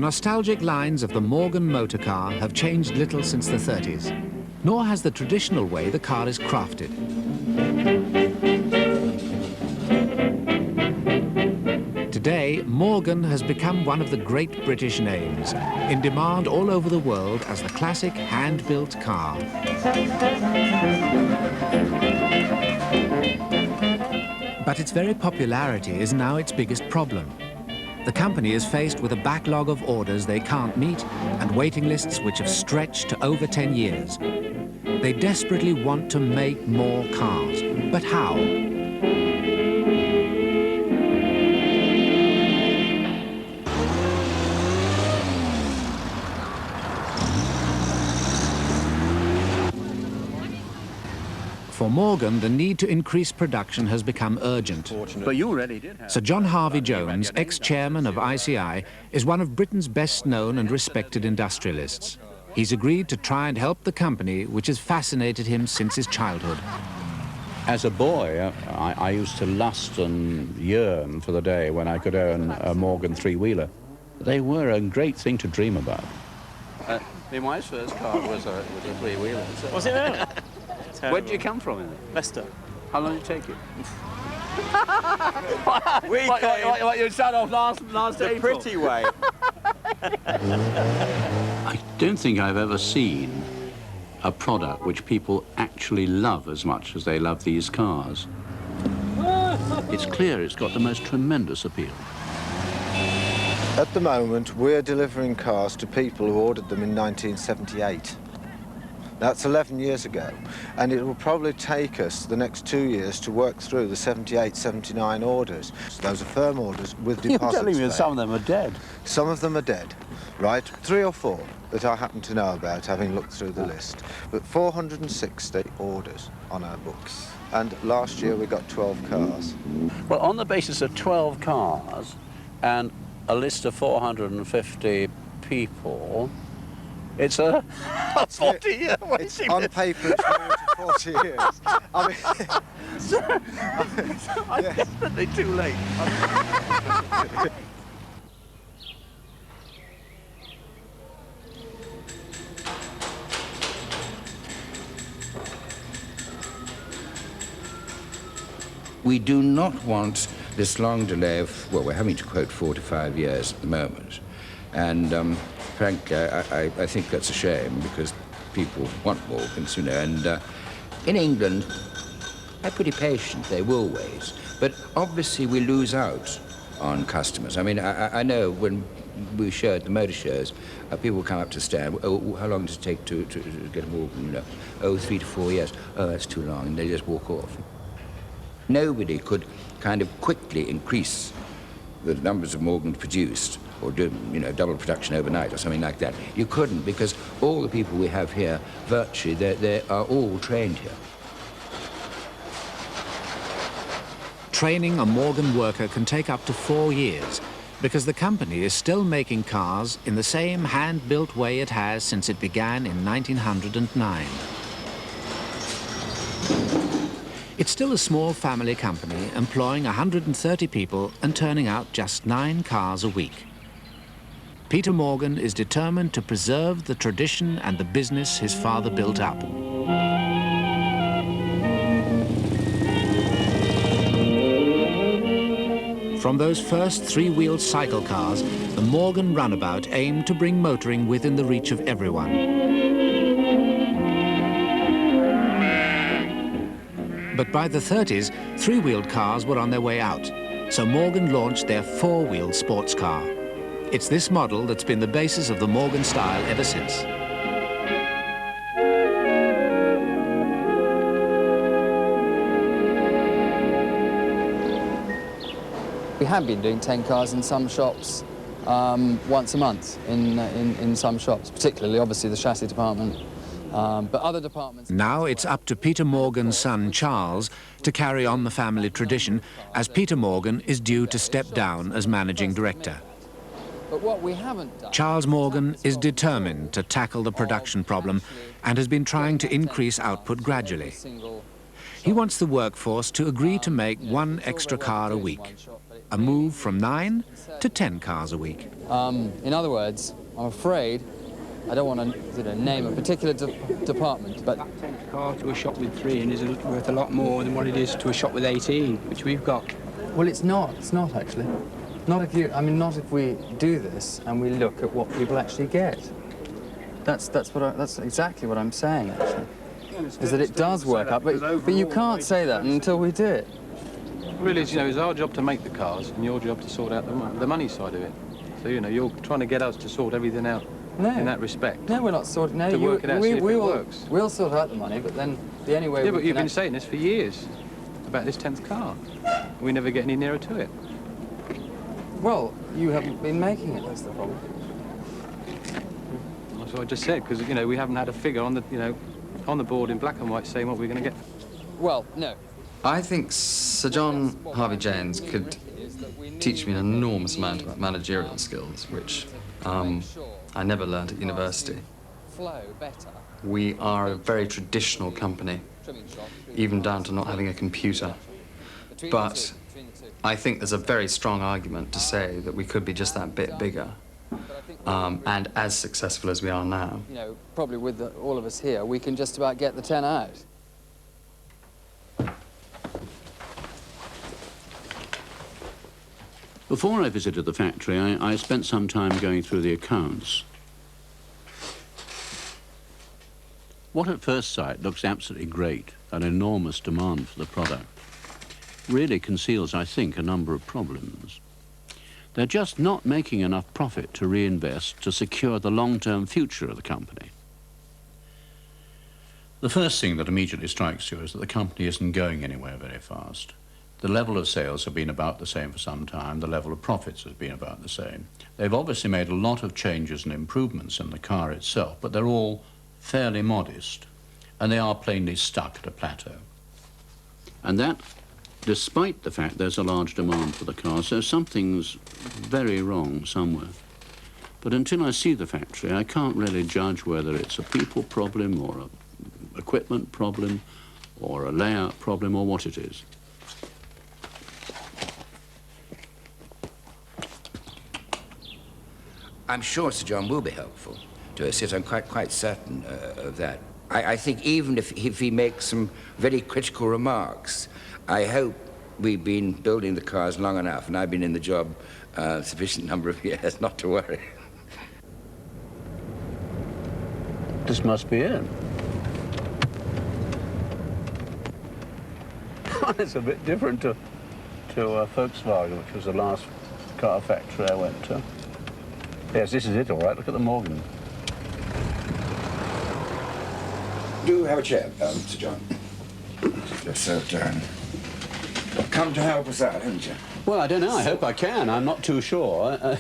nostalgic lines of the Morgan motor car have changed little since the 30s, nor has the traditional way the car is crafted. Today, Morgan has become one of the great British names, in demand all over the world as the classic hand-built car. But its very popularity is now its biggest problem. The company is faced with a backlog of orders they can't meet and waiting lists which have stretched to over 10 years. They desperately want to make more cars, but how? For Morgan, the need to increase production has become urgent. But you already did have... Sir John Harvey Jones, ex-chairman of ICI, is one of Britain's best-known and respected industrialists. He's agreed to try and help the company, which has fascinated him since his childhood. As a boy, I used to lust and yearn for the day when I could own a Morgan three-wheeler. They were a great thing to dream about. My first car was a three-wheeler. Was it really? Where did you come from? Leicester. How long did it take you? What you shut off last the April? Pretty way. I don't think I've ever seen a product which people actually love as much as they love these cars. It's clear it's got the most tremendous appeal. At the moment, we're delivering cars to people who ordered them in 1978. That's 11 years ago, and it will probably take us the next 2 years to work through the 78, 79 orders. Those are firm orders with deposits. You're telling me that some of them are dead? Some of them are dead, right? 3 or 4 that I happen to know about, having looked through the list. But 460 orders on our books. And last year we got 12 cars. Well, on the basis of 12 cars and a list of 450 people, it's a 40-year waiting It's on paper, it's going to 40 years. I mean, I'm definitely too late. We do not want this long delay of, well, we're having to quote 4 to 5 years at the moment. And frankly, I think that's a shame because people want Morgans, you know, and in England, they're pretty patient, they will wait. But obviously we lose out on customers. I mean, I know when we show at the motor shows, people come up to stand, oh, how long does it take to get a Morgan, you know? Oh, 3 to 4 years. Oh, that's too long, and they just walk off. Nobody could kind of quickly increase the numbers of Morgans produced or do, you know, double production overnight or something like that. You couldn't, because all the people we have here, virtually, they are all trained here. Training a Morgan worker can take up to 4 years, because the company is still making cars in the same hand-built way it has since it began in 1909. It's still a small family company, employing 130 people and turning out just 9 cars a week. Peter Morgan is determined to preserve the tradition and the business his father built up. From those first 3-wheeled cycle cars, the Morgan Runabout aimed to bring motoring within the reach of everyone. But by the 30s, 3-wheeled cars were on their way out, so Morgan launched their 4-wheeled sports car. It's this model that's been the basis of the Morgan style ever since. We have been doing 10 cars in some shops once a month in some shops, particularly, obviously, the chassis department. But other departments... Now it's up to Peter Morgan's son, Charles, to carry on the family tradition, as Peter Morgan is due to step down as managing director. But what we haven't done... Charles Morgan is determined to tackle the production problem and has been trying to increase output gradually. He wants the workforce to agree to make 1 extra car a week. a move from 9 to 10 cars a week. In other words, I'm afraid, I don't want to name a particular department, but... That 10th car to a shop with 3 in is worth a lot more than what it is to a shop with 18, which we've got. Well, it's not actually. Not if we do this and we look at what people actually get. That's exactly what I'm saying, actually. Is that it does work out, but you can't say that until we do it. Really, it's our job to make the cars and your job to sort out the money side of it. So, you're trying to get us to sort everything out in that respect. No, we're not sorting. No, to work it out, see if it works. We'll sort out the money, but then the only way. Yeah, but you've been saying this for years about this 10th car. We never get any nearer to it. Well, you haven't been making it. That's the problem. That's what I just said, because we haven't had a figure on the on the board in black and white saying what we're going to get. Well, no. I think Sir John Harvey Janes could teach me an enormous amount of managerial skills, which I never learned at university. We are a very traditional company, even down to not having a computer. But I think there's a very strong argument to say that we could be just that bit bigger and as successful as we are now. Probably with all of us here, we can just about get the 10 out. Before I visited the factory, I spent some time going through the accounts. What at first sight looks absolutely great, an enormous demand for the product, really conceals, I think, a number of problems. They're just not making enough profit to reinvest to secure the long-term future of the company. The first thing that immediately strikes you is that the company isn't going anywhere very fast. The level of sales have been about the same for some time. The level of profits has been about the same. They've obviously made a lot of changes and improvements in the car itself, but they're all fairly modest, and they are plainly stuck at a plateau. And that, despite the fact there's a large demand for the car, so something's very wrong somewhere. But until I see the factory, I can't really judge whether it's a people problem or an equipment problem or a layout problem or what it is. I'm sure Sir John will be helpful to us. I'm quite certain of that. I think even if he makes some very critical remarks, I hope we've been building the cars long enough, and I've been in the job a sufficient number of years not to worry. This must be it. It's a bit different to Volkswagen, which was the last car factory I went to. Yes, this is it, all right. Look at the Morgan. Do have a chair, Sir John. Just so down. Come to help us out, haven't you? Well, I don't know. I hope I can. I'm not too sure.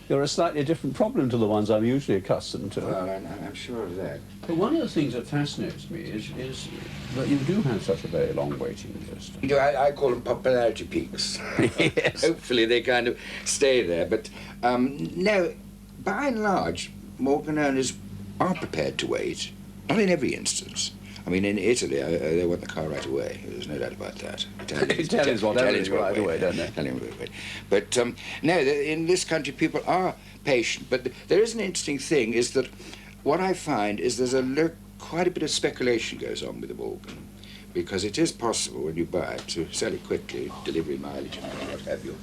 You're a slightly different problem to the ones I'm usually accustomed to. Well, I'm sure of that. But one of the things that fascinates me is that you do have such a very long waiting list. I call them popularity peaks. Yes. Hopefully they kind of stay there. But no, by and large, Morgan owners are prepared to wait. Not in every instance. I mean, in Italy, they want the car right away. There's no doubt about that. Italians want everything right away, don't they? Italians want it. But no, in this country, people are patient. But there is an interesting thing, is that what I find is there's quite a bit of speculation goes on with the Morgan, because it is possible when you buy it to sell it quickly, delivery mileage and what have you.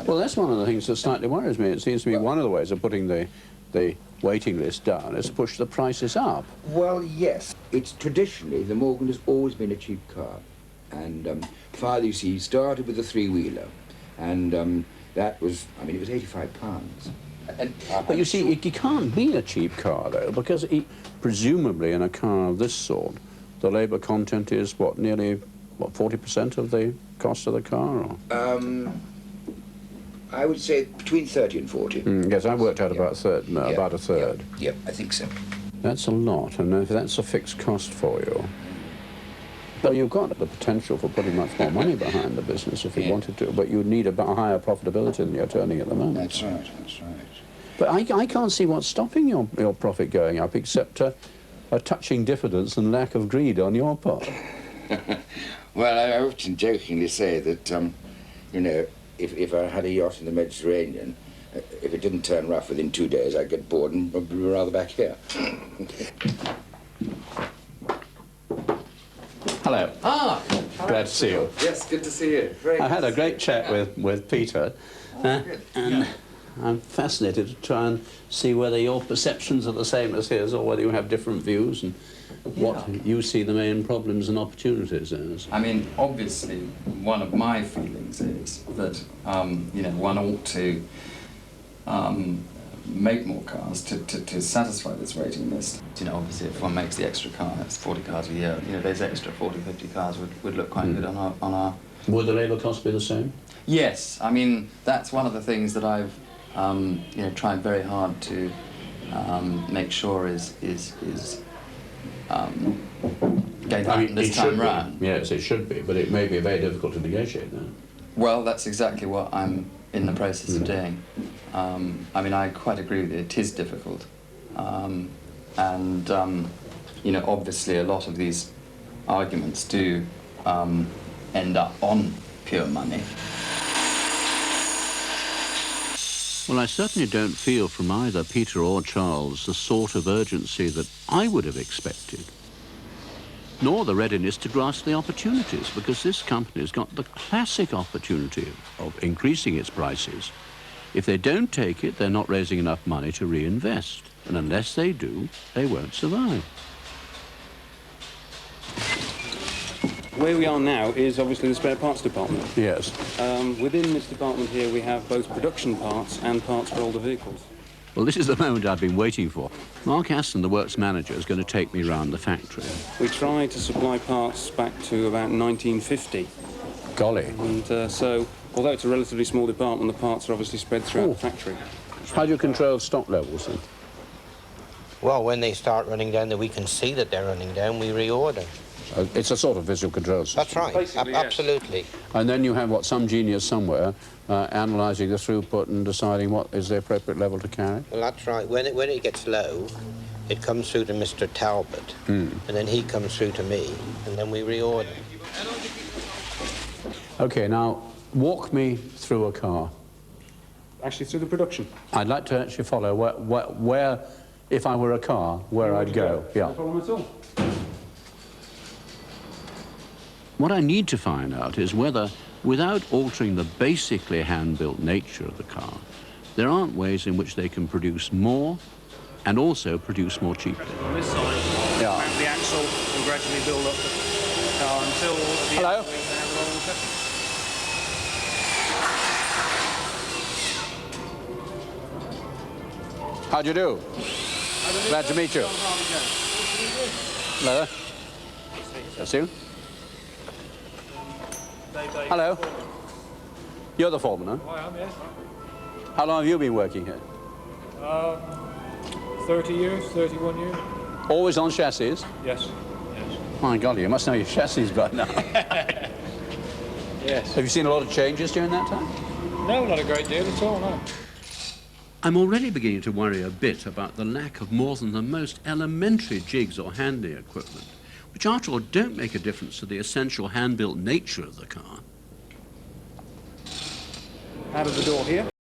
Well, that's one of the things that slightly worries me. It seems to me one of the ways of putting the waiting list down is to push the prices up. Well, yes. It's traditionally, the Morgan has always been a cheap car. And Father, you see, started with a three-wheeler. And that was, I mean, it was £85. But you see, it can't be a cheap car, though, because presumably in a car of this sort, the labour content is, what, nearly, 40% of the cost of the car? Or? I would say between 30 and 40. Yes, I worked out about a third. Yep, I think so. That's a lot, and if that's a fixed cost for you, well, you've got the potential for putting much more money behind the business if you wanted to, but you'd need a higher profitability than you're turning at the moment. That's right, that's right. But I can't see what's stopping your profit going up, except a touching diffidence and lack of greed on your part. Well, I often jokingly say that, you know, if I had a yacht in the Mediterranean, if it didn't turn rough within 2 days, I'd get bored and be rather back here. Hello. Ah! Glad to see you. Yes, good to see you. I had a great chat with Peter, and I'm fascinated to try and see whether your perceptions are the same as his or whether you have different views and what you see the main problems and opportunities as. I mean, obviously, one of my feelings is that, you know, one ought to make more cars to satisfy this waiting list. You know, obviously, if one makes the extra car, that's 40 cars a year, you know, those extra 40, 50 cars would look quite good on our... Would the labour cost be the same? Yes, I mean, that's one of the things that I've, you know, tried very hard to make sure is going to happen this time round. Yes, it should be, but it may be very difficult to negotiate now. Well, that's exactly what I'm in the process of doing. I mean, I quite agree with you, it is difficult. You know, obviously a lot of these arguments do end up on pure money. Well, I certainly don't feel from either Peter or Charles the sort of urgency that I would have expected, nor the readiness to grasp the opportunities, because this company's got the classic opportunity of increasing its prices. If they don't take it, they're not raising enough money to reinvest, and unless they do, they won't survive. Where we are now is obviously the spare parts department. Yes. Within this department here we have both production parts and parts for older vehicles. Well, this is the moment I've been waiting for. Mark Aston, the works manager, is going to take me round the factory. We try to supply parts back to about 1950. Golly. And so, although it's a relatively small department, the parts are obviously spread throughout the factory. How do you control stock levels then? Well, when they start running down, that we can see that they're running down, we reorder. It's a sort of visual control system. That's right, Basically, yes. Absolutely. And then you have, what, some genius somewhere analysing the throughput and deciding what is the appropriate level to carry? Well, that's right. When it gets low, it comes through to Mr. Talbot, and then he comes through to me, and then we reorder. OK, now, walk me through a car. Actually, through the production. I'd like to actually follow where if I were a car, where I'd go. Yeah. No problem at all. What I need to find out is whether, without altering the basically hand-built nature of the car, there aren't ways in which they can produce more and also produce more cheaply. On this side, mount the axle and gradually build up the car until at the Hello? end we can have it all tested. How do you do? Glad to meet you. Hello. That's you? Hello. You're the foreman, huh? I am, yes. How long have you been working here? 30 years, 31 years. Always on chassis? Yes, yes. My God, you must know your chassis by now. Yes. Have you seen a lot of changes during that time? No, not a great deal at all, no. I'm already beginning to worry a bit about the lack of more than the most elementary jigs or handling equipment, which after all don't make a difference to the essential hand-built nature of the car. Out of the door here.